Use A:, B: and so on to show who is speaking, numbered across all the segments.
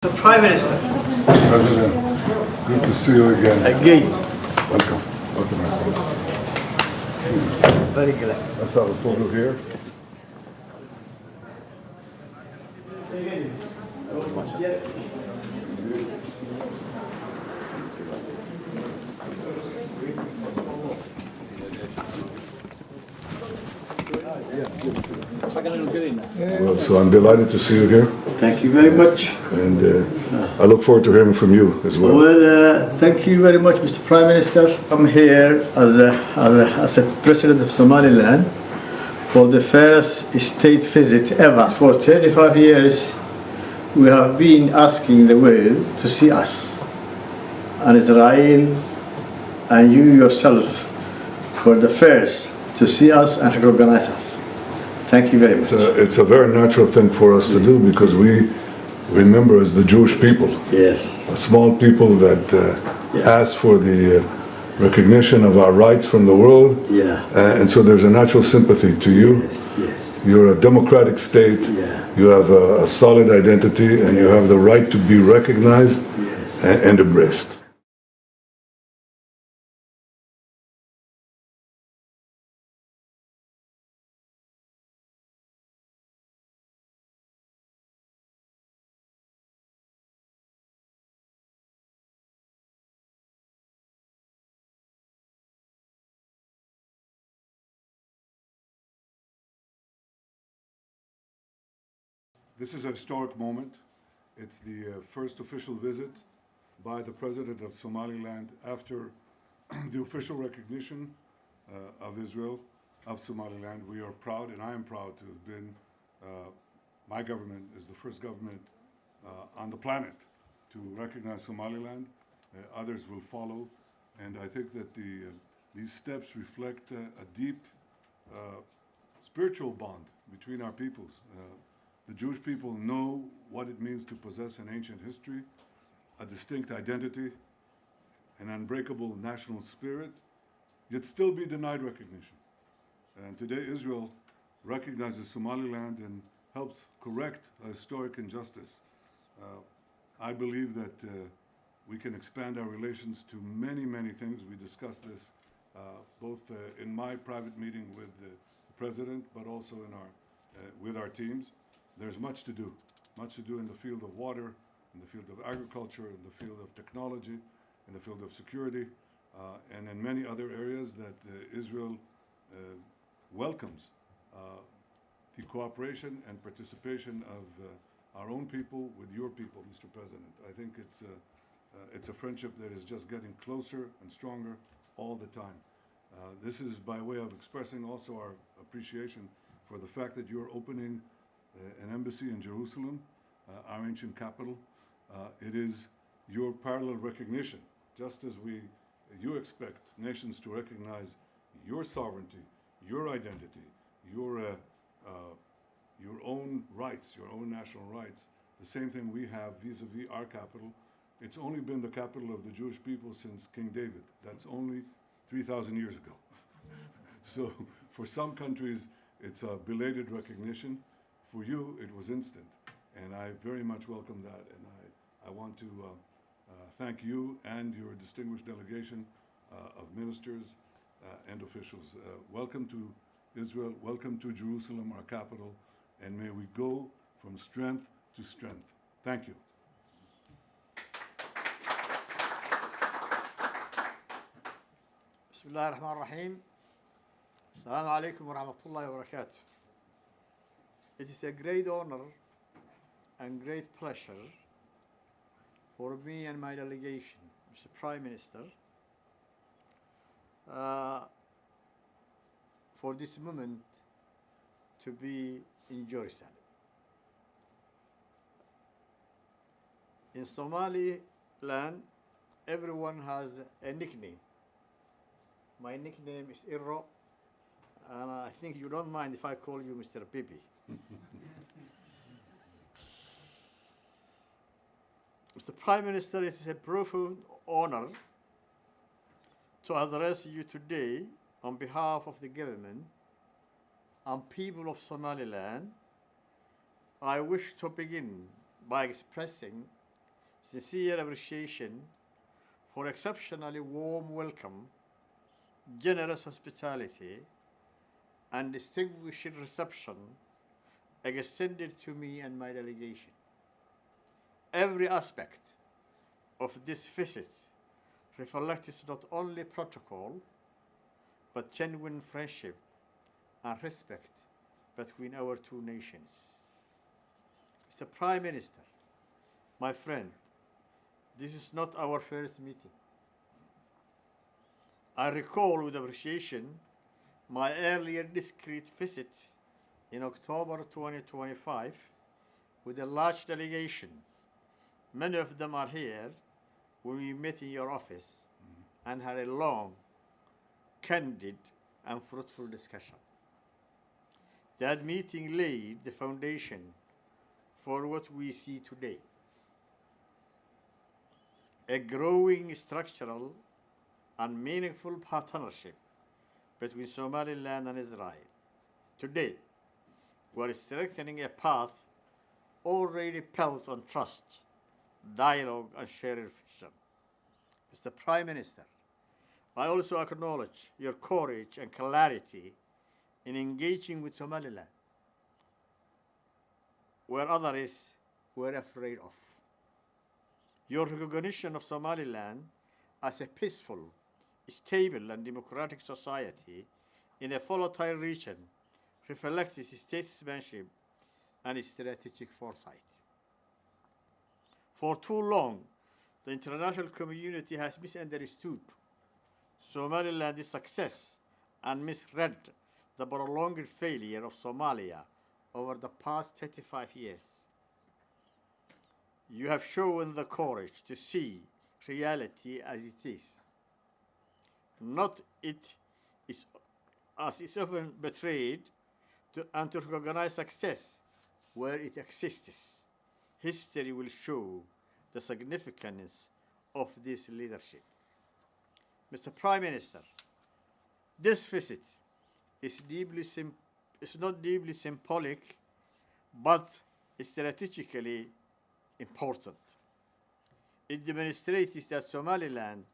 A: The Prime Minister.
B: President, good to see you again.
A: Again.
B: Welcome. Welcome, my friend.
A: Very glad.
B: Let's have a photo here. Well, so I'm delighted to see you here,
A: Thank you very much.
B: and I look forward to hearing from you as well.
A: Well, thank you very much, Mr. Prime Minister. I'm here as a President of Somaliland for the first state visit ever. For 35 years, we have been asking the world to see us. And Israel and you yourself were the first to see us and recognize us. Thank you very much.
B: It's a very natural thing for us to do because we remember as the Jewish people,
A: Yes.
B: a small people that ask for the recognition of our rights from the world.
A: Yeah.
B: And so there's a natural sympathy to you.
A: Yes, yes.
B: You're a democratic state.
A: Yeah.
B: You have a solid identity, and you have the right to be recognized
A: Yes.
B: and embraced. This is a historic moment. It's the first official visit by the President of Somaliland after the official recognition of Israel, of Somaliland. We are proud, and I am proud to have been, my government is the first government on the planet to recognize Somaliland. Others will follow, and I think that these steps reflect a deep spiritual bond between our peoples. The Jewish people know what it means to possess an ancient history, a distinct identity, an unbreakable national spirit, yet still be denied recognition. And today Israel recognizes Somaliland and helps correct a historic injustice. I believe that we can expand our relations to many, many things. We discussed this both in my private meeting with the President, but also in with our teams. There's much to do in the field of water, in the field of agriculture, in the field of technology, in the field of security, and in many other areas that Israel welcomes the cooperation and participation of our own people with your people, Mr. President. I think it's a friendship that is just getting closer and stronger all the time. This is by way of expressing also our appreciation for the fact that you're opening an embassy in Jerusalem, our ancient capital. It is your parallel recognition, just as you expect nations to recognize your sovereignty, your identity, your own rights, your own national rights. The same thing we have vis-a-vis our capital. It's only been the capital of the Jewish people since King David. That's only 3,000 years ago. So for some countries, it's a belated recognition. For you, it was instant, and I very much welcome that, and I want to thank you and your distinguished delegation of ministers and officials. Welcome to Israel, welcome to Jerusalem, our capital, and may we go from strength to strength. Thank you.
A: بسم الله الرحمن الرحيم. السلام عليكم ورحمة الله وبركاته. It is a great honor and great pleasure for me and my delegation, Mr. Prime Minister, for this moment to be in Jerusalem. In Somaliland, everyone has a nickname. My nickname is Irro, and I think you don't mind if I call you Mr. Bibi. Mr. Prime Minister, it is a profound honor to address you today on behalf of the government and people of Somaliland. I wish to begin by expressing sincere appreciation for exceptionally warm welcome, generous hospitality, and distinguished reception extended to me and my delegation. Every aspect of this visit reflects not only protocol, but genuine friendship and respect between our two nations. Mr. Prime Minister, my friend, this is not our first meeting. I recall with appreciation my earlier discreet visit in October 2025 with a large delegation. Many of them are here when we met in your office and had a long, candid, and fruitful discussion. That meeting laid the foundation for what we see today: a growing structural and meaningful partnership between Somaliland and Israel. Today, we are strengthening a path already built on trust, dialogue, and shared vision. Mr. Prime Minister, I also acknowledge your courage and clarity in engaging with Somaliland, where others were afraid of. Your recognition of Somaliland as a peaceful, stable, and democratic society in a volatile region reflects its statesmanship and strategic foresight. For too long, the international community has misunderstood Somaliland's success and misread the prolonged failure of Somalia over the past 35 years. You have shown the courage to see reality as it is, not it is as is often betrayed, and to recognize success where it exists. History will show the significance of this leadership. Mr. Prime Minister, this visit is not deeply symbolic, but strategically important. It demonstrates that Somaliland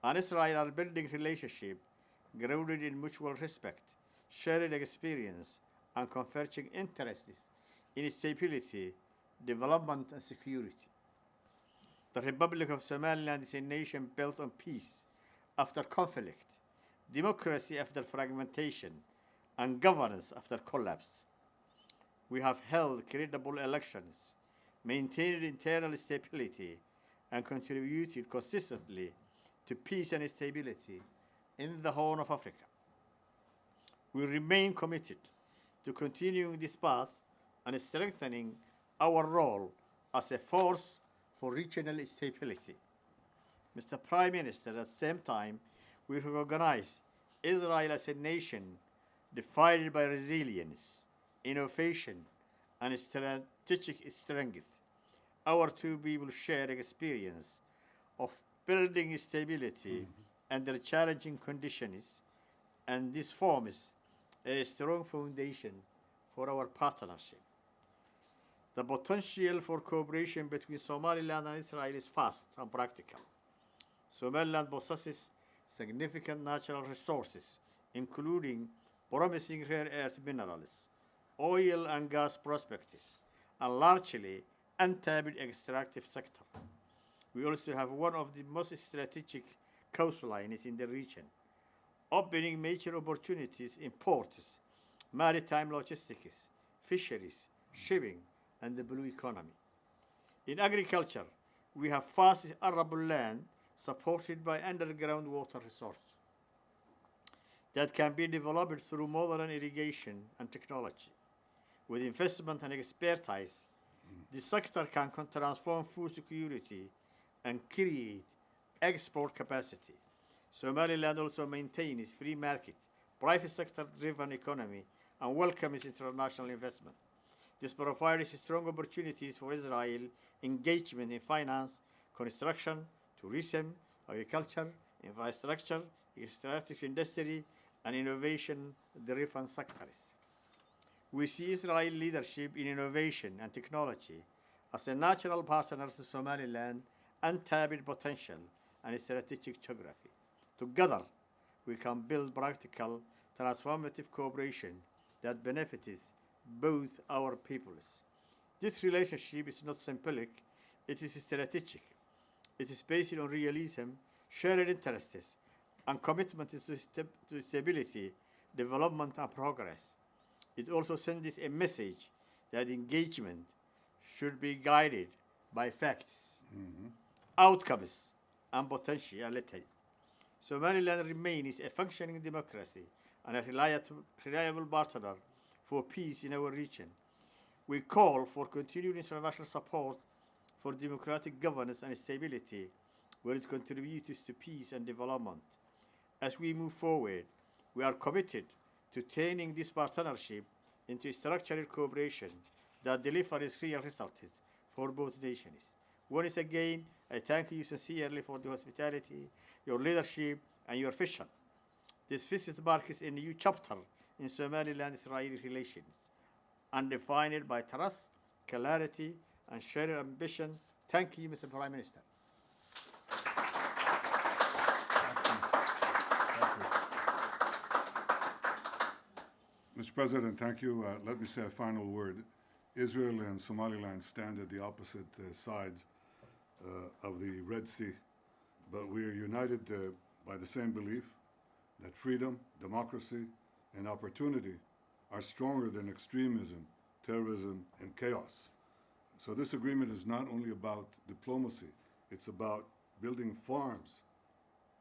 A: and Israel are building relationship grounded in mutual respect, shared experience, and converging interests in stability, development, and security. The Republic of Somaliland is a nation built on peace after conflict, democracy after fragmentation, and governance after collapse. We have held credible elections, maintained internal stability, and contributed consistently to peace and stability in the Horn of Africa. We remain committed to continuing this path and strengthening our role as a force for regional stability. Mr. Prime Minister, at the same time, we recognize Israel as a nation defined by resilience, innovation, and strategic strength. Our two people share experience of building stability under challenging conditions, and this forms a strong foundation for our partnership. The potential for cooperation between Somaliland and Israel is vast and practical. Somaliland possesses significant natural resources, including promising rare earth minerals, oil and gas prospects, and largely untapped extractive sector. We also have one of the most strategic coastlines in the region, opening major opportunities in ports, maritime logistics, fisheries, shipping, and the blue economy. In agriculture, we have vast arable land supported by underground water resources that can be developed through modern irrigation and technology. With investment and expertise, this sector can transform food security and create export capacity. Somaliland also maintains free market, private sector-driven economy, and welcomes international investment. This provides strong opportunities for Israel engagement in finance, construction, tourism, agriculture, infrastructure, extractive industry, and innovation-driven sectors. We see Israeli leadership in innovation and technology as a natural partner to Somaliland untapped potential and strategic geography. Together, we can build practical, transformative cooperation that benefits both our peoples. This relationship is not symbolic, it is strategic. It is based on realism, shared interests, and commitment to stability, development, and progress. It also sends a message that engagement should be guided by facts, outcomes, and potentiality. Somaliland remains a functioning democracy and a reliable partner for peace in our region. We call for continued international support for democratic governance and stability, where it contributes to peace and development. As we move forward, we are committed to turning this partnership into structured cooperation that delivers real results for both nations. Once again, I thank you sincerely for the hospitality, your leadership, and your vision. This visit marks a new chapter in Somaliland-Israeli relations, undefined by trust, clarity, and shared ambition. Thank you, Mr. Prime Minister.
B: Mr. President, thank you. Let me say a final word. Israel and Somaliland stand at the opposite sides of the Red Sea, but we are united by the same belief that freedom, democracy, and opportunity are stronger than extremism, terrorism, and chaos. So this agreement is not only about diplomacy, it's about building farms,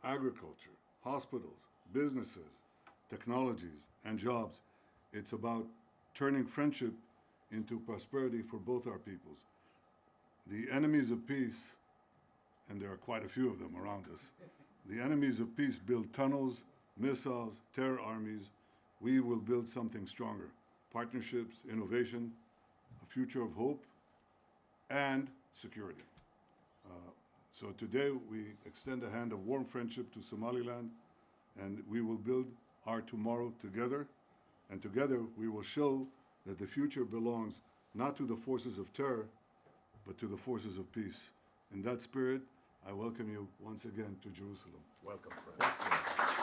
B: agriculture, hospitals, businesses, technologies, and jobs. It's about turning friendship into prosperity for both our peoples. The enemies of peace, and there are quite a few of them around us, the enemies of peace build tunnels, missiles, terror armies. We will build something stronger. Partnerships, innovation, a future of hope, and security. So today we extend a hand of warm friendship to Somaliland, and we will build our tomorrow together. And together we will show that the future belongs not to the forces of terror, but to the forces of peace. In that spirit, I welcome you once again to Jerusalem. Welcome, friends.